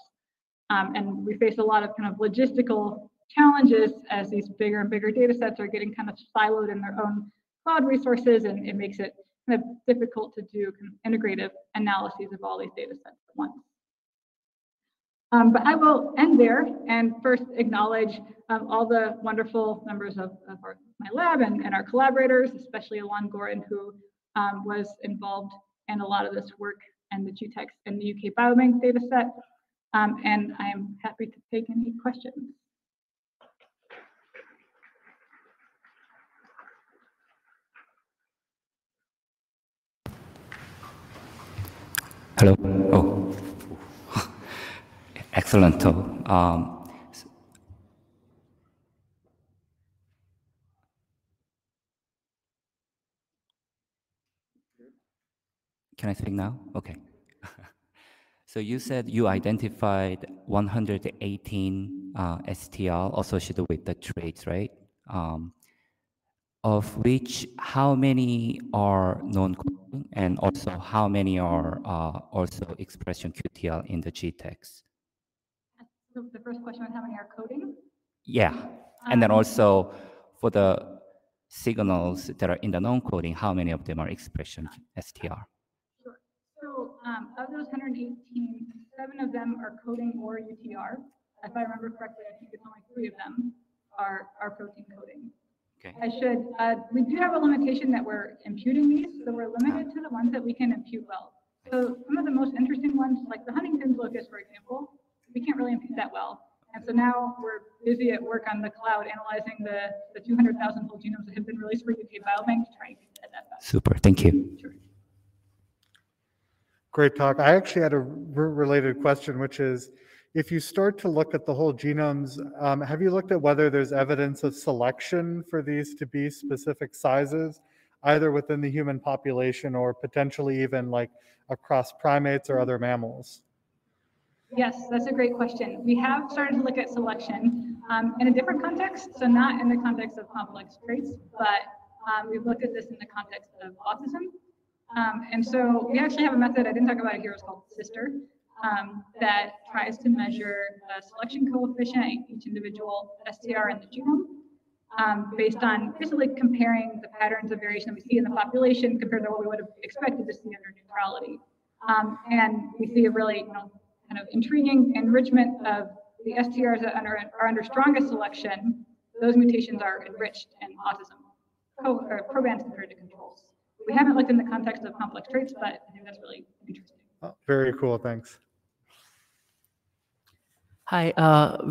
And we face a lot of kind of logistical challenges as these bigger and bigger data sets are getting kind of siloed in their own cloud resources, and it makes it kind of difficult to do kind of integrative analyses of all these data sets at once. But I will end there and first acknowledge all the wonderful members of my lab and our collaborators, especially Alon Gorin, who was involved in a lot of this work and the GTEx and the UK Biobank data set. And I'm happy to take any questions. Hello. Oh, excellent talk. Can I speak now? Okay. So you said you identified 118 STR associated with the traits, right? Of which, how many are non-coding, and also how many are also expression QTL in the GTEx? So the first question was how many are coding? Yeah, and then also for the signals that are in the non-coding, how many of them are expression STR? Sure. So of those 118, 7 of them are coding or UTR. If I remember correctly, I think it's only 3 of them are protein coding. Okay. We do have a limitation that we're imputing these, so we're limited to the ones that we can impute well. So some of the most interesting ones, like the Huntington's locus, for example, we can't really impute that well. And so now we're busy at work on the cloud analyzing the 200,000 whole genomes that have been released for UK Biobank to try and get that back. Super, thank you. Sure. Great talk. I actually had a related question, which is, if you start to look at the whole genomes, have you looked at whether there's evidence of selection for these to be specific sizes, either within the human population or potentially even like across primates or other mammals? Yes, that's a great question. We have started to look at selection in a different context, so not in the context of complex traits, but we've looked at this in the context of autism. And so we actually have a method, I didn't talk about it here, it's called SISTER, that tries to measure the selection coefficient in each individual STR in the genome based on basically comparing the patterns of variation that we see in the population compared to what we would have expected to see under neutrality. And we see a really kind of intriguing enrichment of the STRs that are under strongest selection. Those mutations are enriched in autism probands compared to controls. We haven't looked in the context of complex traits, but I think that's really interesting. Oh, very cool, thanks. Hi,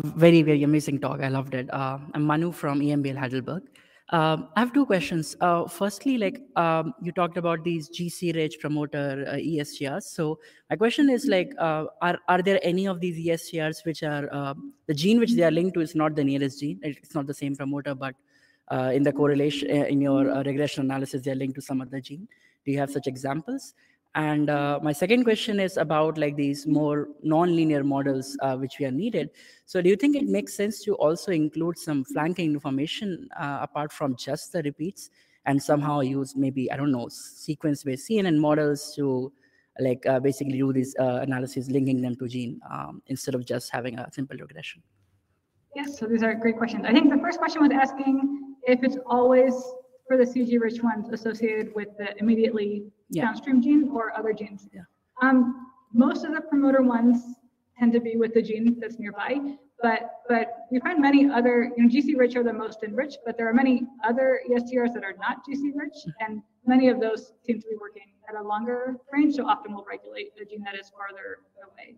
very, very amazing talk. I loved it. I'm Manu from EMBL Heidelberg. I have 2 questions. Firstly, you talked about these GC-rich promoter ESCRs. So my question is are there any of these ESCRs which are, the gene which they are linked to is not the nearest gene, it's not the same promoter, but in the correlation, in your regression analysis, they're linked to some other gene? Do you have such examples? And my second question is about these more non-linear models which we are needed. So do you think it makes sense to also include some flanking information apart from just the repeats, and somehow use maybe, I don't know, sequence-based CNN models to basically do this analysis linking them to gene instead of just having a simple regression? Yes, so these are great questions. I think the first question was asking if it's always for the CG-rich ones associated with the immediately downstream gene or other genes. Yeah. Most of the promoter ones tend to be with the gene that's nearby, but we find many other, GC-rich are the most enriched, but there are many other ESTRs that are not GC-rich, and many of those seem to be working at a longer range, so often will regulate the gene that is farther away.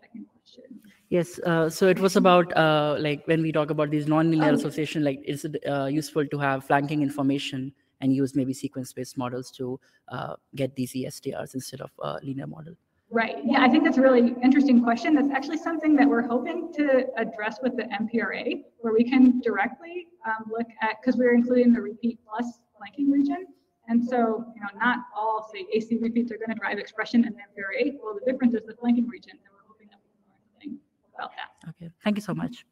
Second question. Yes, so it was about when we talk about these non-linear association, is it useful to have flanking information and use maybe sequence-based models to get these ESTRs instead of a linear model? Right. Yeah, I think that's a really interesting question. That's actually something that we're hoping to address with the MPRA, where we can directly look at, because we're including the repeat plus flanking region. And so, not all, say, AC repeats are going to drive expression in the MPRA. Well, the difference is the flanking region, and we're hoping that we can learn something about that. Okay, thank you so much.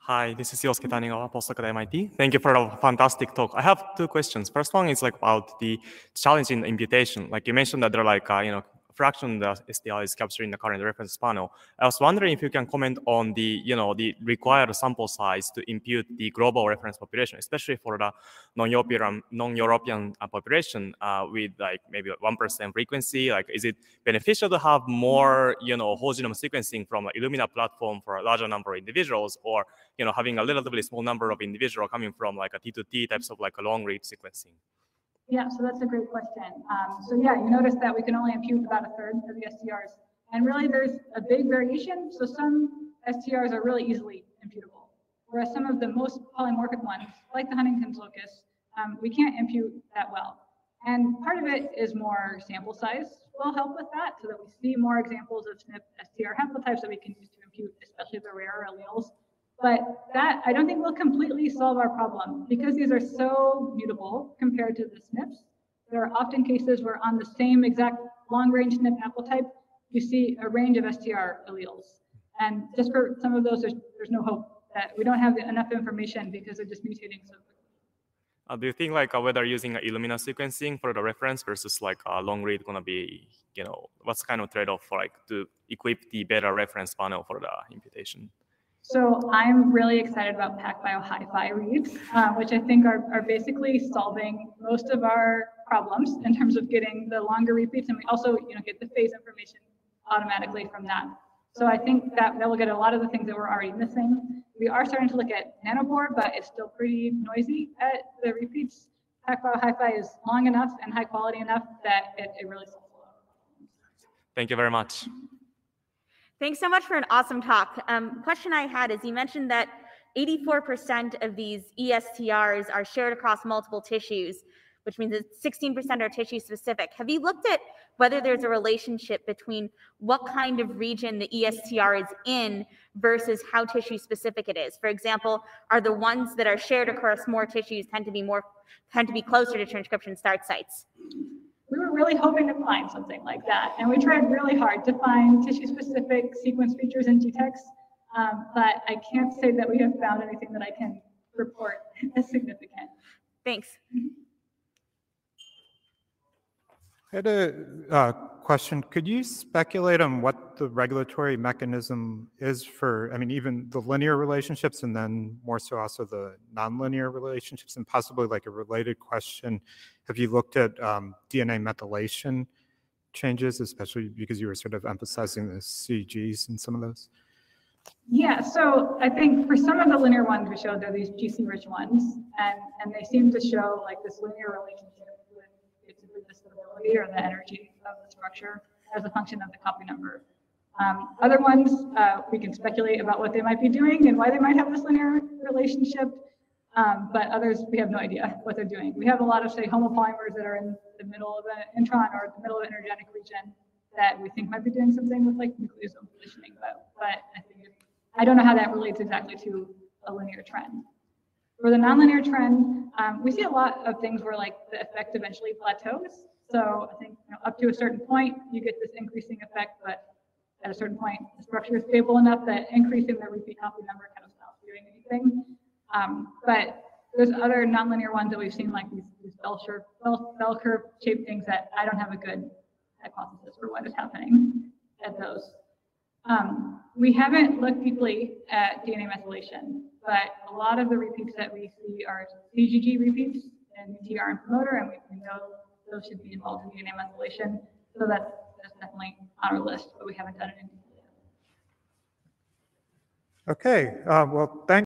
Hi, this is Yosuke Tanigawa, postdoc at MIT. Thank you for a fantastic talk. I have two questions. First one is like about the challenge in imputation. Like you mentioned that there are like, fraction the STR is capturing the current reference panel. I was wondering if you can comment on the, the required sample size to impute the global reference population, especially for the non-European population with like maybe 1% frequency. Like, is it beneficial to have more, whole genome sequencing from an Illumina platform for a larger number of individuals, or, having a relatively small number of individuals coming from like a T2T types of like a long read sequencing? Yeah, so that's a great question. So yeah, you notice that we can only impute about a third of the STRs. And really there's a big variation. So some STRs are really easily imputable, whereas some of the most polymorphic ones, like the Huntington's locus, we can't impute that well. And part of it is more sample size will help with that, so that we see more examples of SNP STR haplotypes that we can use to impute, especially the rarer alleles. But that, I don't think will completely solve our problem, because these are so mutable compared to the SNPs. There are often cases where on the same exact long-range SNP haplotype, you see a range of STR alleles. And just for some of those, there's no hope that we don't have enough information because they're just mutating so quickly. Do you think like whether using Illumina sequencing for the reference versus like a long read gonna be, what's kind of trade-off for like to equip the better reference panel for the imputation? So I'm really excited about PacBio Hi-Fi reads, which I think are basically solving most of our problems in terms of getting the longer repeats, and we also get the phase information automatically from that. So I think that will get a lot of the things that we're already missing. We are starting to look at nanobore, but it's still pretty noisy at the repeats. PacBio Hi-Fi is long enough and high quality enough that it really solves a lot of problems. Thank you very much. Thanks so much for an awesome talk. Question I had is, you mentioned that 84% of these ESTRs are shared across multiple tissues, which means that 16% are tissue specific. Have you looked at whether there's a relationship between what kind of region the ESTR is in versus how tissue specific it is? For example, are the ones that are shared across more tissues tend to be closer to transcription start sites? We were really hoping to find something like that, and we tried really hard to find tissue-specific sequence features in GTEx, but I can't say that we have found anything that I can report as significant. Thanks. I had a question. Could you speculate on what the regulatory mechanism is for, even the linear relationships and then more so also the nonlinear relationships, and possibly like a related question, have you looked at DNA methylation changes, especially because you were sort of emphasizing the CGs in some of those? Yeah, so I think for some of the linear ones we showed, they're these GC-rich ones, and they seem to show like this linear relationship with basically the stability or the energy of the structure as a function of the copy number. Other ones, we can speculate about what they might be doing and why they might have this linear relationship, but others, we have no idea what they're doing. We have a lot of, say, homopolymers that are in the middle of an intron or the middle of an energetic region that we think might be doing something with like nucleosome positioning, but I don't know how that relates exactly to a linear trend. For the nonlinear trend, we see a lot of things where like the effect eventually plateaus. So I think up to a certain point, you get this increasing effect, but at a certain point, the structure is stable enough that increasing the repeat copy number kind of stops doing anything. But there's other nonlinear ones that we've seen, like these bell curve shaped things that I don't have a good hypothesis for what is happening at those. We haven't looked deeply at DNA methylation, but a lot of the repeats that we see are CGG repeats and TR and promoter, and we know those should be involved in DNA methylation. So that's definitely on our list, but we haven't done it in detail yet. Okay, well, thanks.